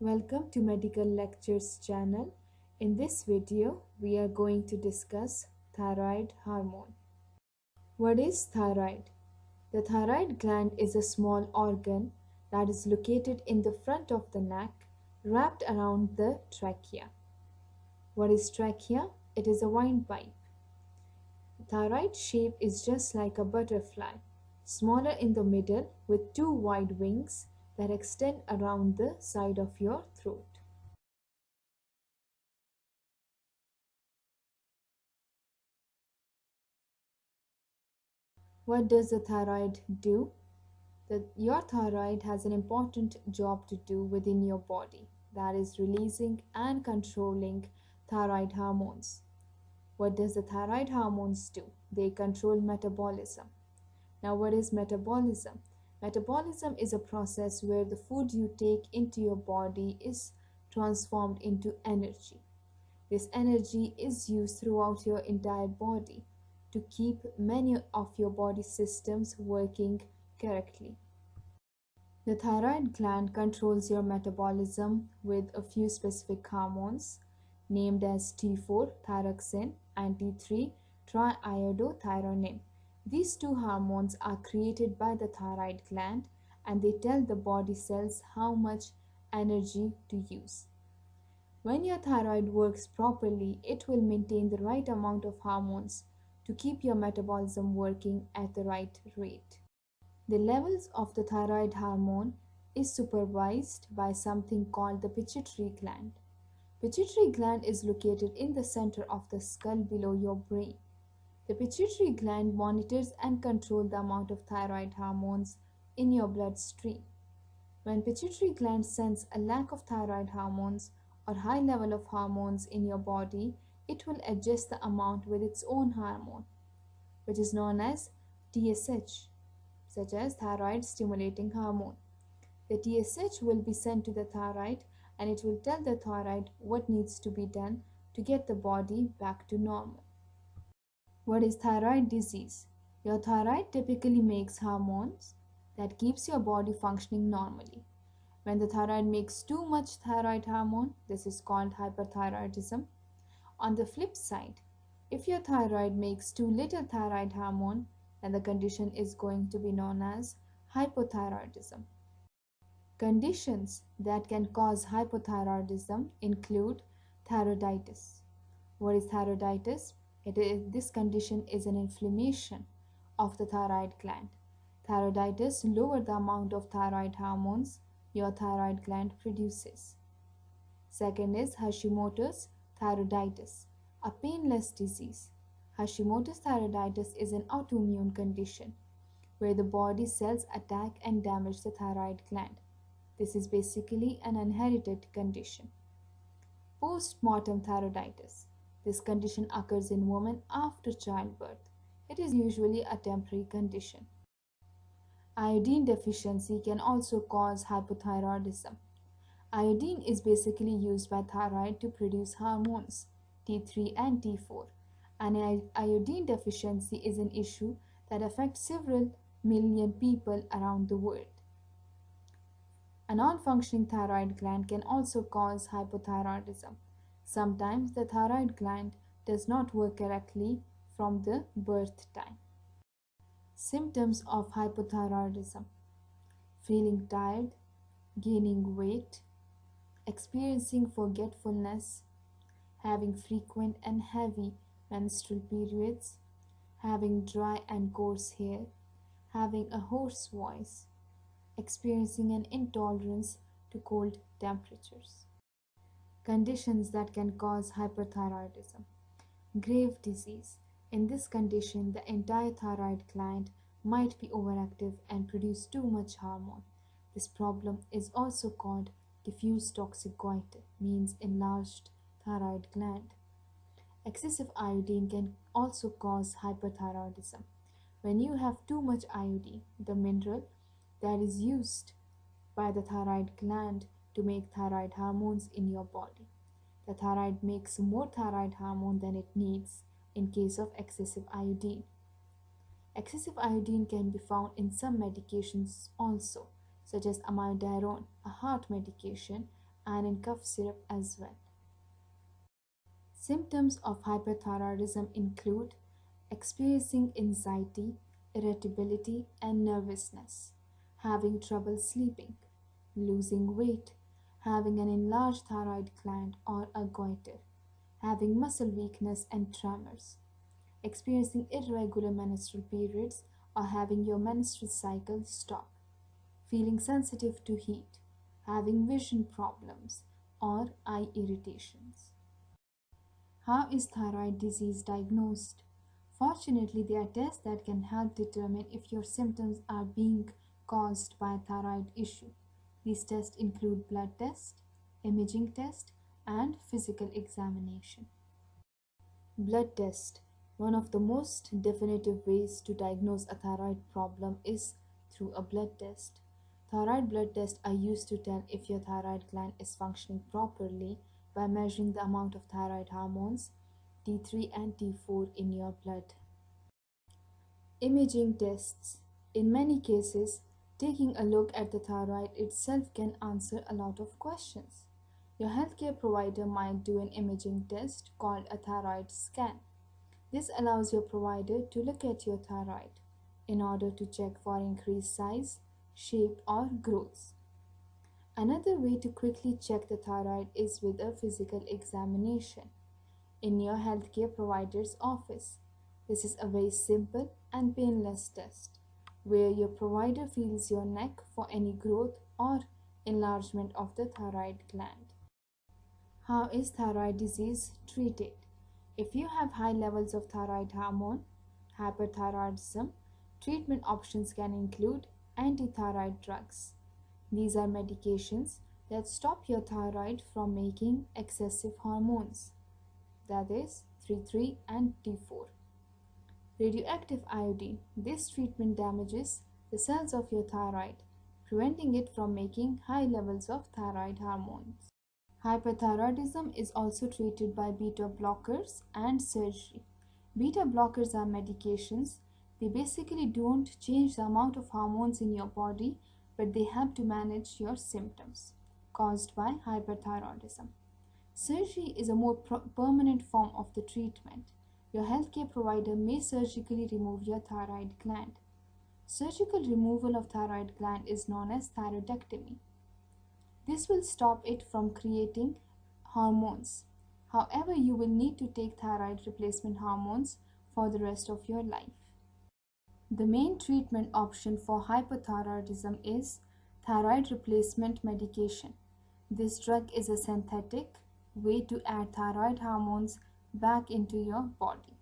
Welcome to Medical Lectures channel. In this video, we are going to discuss thyroid hormone. What is thyroid? The thyroid gland is a small organ that is located in the front of the neck, wrapped around the trachea. What is trachea? It is a windpipe. The thyroid shape is just like a butterfly, smaller in the middle with two wide wings that extend around the side of your throat. What does the thyroid do? Your thyroid has an important job to do within your body, that is releasing and controlling thyroid hormones. What does the thyroid hormones do? They control metabolism. Now, what is metabolism? Metabolism is a process where the food you take into your body is transformed into energy. This energy is used throughout your entire body to keep many of your body systems working correctly. The thyroid gland controls your metabolism with a few specific hormones named as T4 thyroxine and T3 triiodothyronine. These two hormones are created by the thyroid gland and they tell the body cells how much energy to use. When your thyroid works properly, it will maintain the right amount of hormones to keep your metabolism working at the right rate. The levels of the thyroid hormone is supervised by something called the pituitary gland. Pituitary gland is located in the center of the skull below your brain. The pituitary gland monitors and controls the amount of thyroid hormones in your bloodstream. When pituitary gland senses a lack of thyroid hormones or high level of hormones in your body, it will adjust the amount with its own hormone, which is known as TSH, such as thyroid stimulating hormone. The TSH will be sent to the thyroid and it will tell the thyroid what needs to be done to get the body back to normal. What is thyroid disease? Your thyroid typically makes hormones that keeps your body functioning normally. When the thyroid makes too much thyroid hormone, this is called hyperthyroidism. On the flip side, if your thyroid makes too little thyroid hormone, then the condition is going to be known as hypothyroidism. Conditions that can cause hypothyroidism include thyroiditis. What is thyroiditis? This condition is an inflammation of the thyroid gland. Thyroiditis lowers the amount of thyroid hormones your thyroid gland produces. Second is Hashimoto's thyroiditis, a painless disease. Hashimoto's thyroiditis is an autoimmune condition where the body cells attack and damage the thyroid gland. This is basically an inherited condition. Postmortem thyroiditis. This condition occurs in women after childbirth. It is usually a temporary condition. Iodine deficiency can also cause hypothyroidism. Iodine is basically used by thyroid to produce hormones T3 and T4. And iodine deficiency is an issue that affects several million people around the world. A non-functioning thyroid gland can also cause hypothyroidism. Sometimes the thyroid gland does not work correctly from the birth time. Symptoms of hypothyroidism: feeling tired, gaining weight, experiencing forgetfulness, having frequent and heavy menstrual periods, having dry and coarse hair, having a hoarse voice, experiencing an intolerance to cold temperatures. Conditions that can cause hyperthyroidism: grave disease. In this condition, the entire thyroid gland might be overactive and produce too much hormone. This problem is also called diffuse toxic goiter, means enlarged thyroid gland. Excessive iodine can also cause hyperthyroidism. When you have too much iodine, the mineral that is used by the thyroid gland to make thyroid hormones in your body. The thyroid makes more thyroid hormone than it needs in case of excessive iodine. Excessive iodine can be found in some medications also, such as amiodarone, a heart medication, and in cough syrup as well. Symptoms of hyperthyroidism include experiencing anxiety, irritability, and nervousness, having trouble sleeping, losing weight, having an enlarged thyroid gland or a goiter, having muscle weakness and tremors, experiencing irregular menstrual periods or having your menstrual cycle stop, feeling sensitive to heat, having vision problems or eye irritations. How is thyroid disease diagnosed? Fortunately, there are tests that can help determine if your symptoms are being caused by a thyroid issue. These tests include blood test, imaging test, and physical examination. Blood test. One of the most definitive ways to diagnose a thyroid problem is through a blood test. Thyroid blood tests are used to tell if your thyroid gland is functioning properly by measuring the amount of thyroid hormones T3 and T4 in your blood. Imaging tests. In many cases, taking a look at the thyroid itself can answer a lot of questions. Your healthcare provider might do an imaging test called a thyroid scan. This allows your provider to look at your thyroid in order to check for increased size, shape, or growth. Another way to quickly check the thyroid is with a physical examination in your healthcare provider's office. This is a very simple and painless test where your provider feels your neck for any growth or enlargement of the thyroid gland. How is thyroid disease treated? If you have high levels of thyroid hormone, hyperthyroidism, treatment options can include antithyroid drugs. These are medications that stop your thyroid from making excessive hormones, that is T3 and T4. Radioactive iodine. This treatment damages the cells of your thyroid, preventing it from making high levels of thyroid hormones. Hyperthyroidism is also treated by beta blockers and surgery. Beta blockers are medications. They basically don't change the amount of hormones in your body, but they help to manage your symptoms caused by hyperthyroidism. Surgery is a more permanent form of the treatment. Your healthcare provider may surgically remove your thyroid gland. Surgical removal of thyroid gland is known as thyroidectomy. This will stop it from creating hormones. However, you will need to take thyroid replacement hormones for the rest of your life. The main treatment option for hypothyroidism is thyroid replacement medication. This drug is a synthetic way to add thyroid hormones back into your body.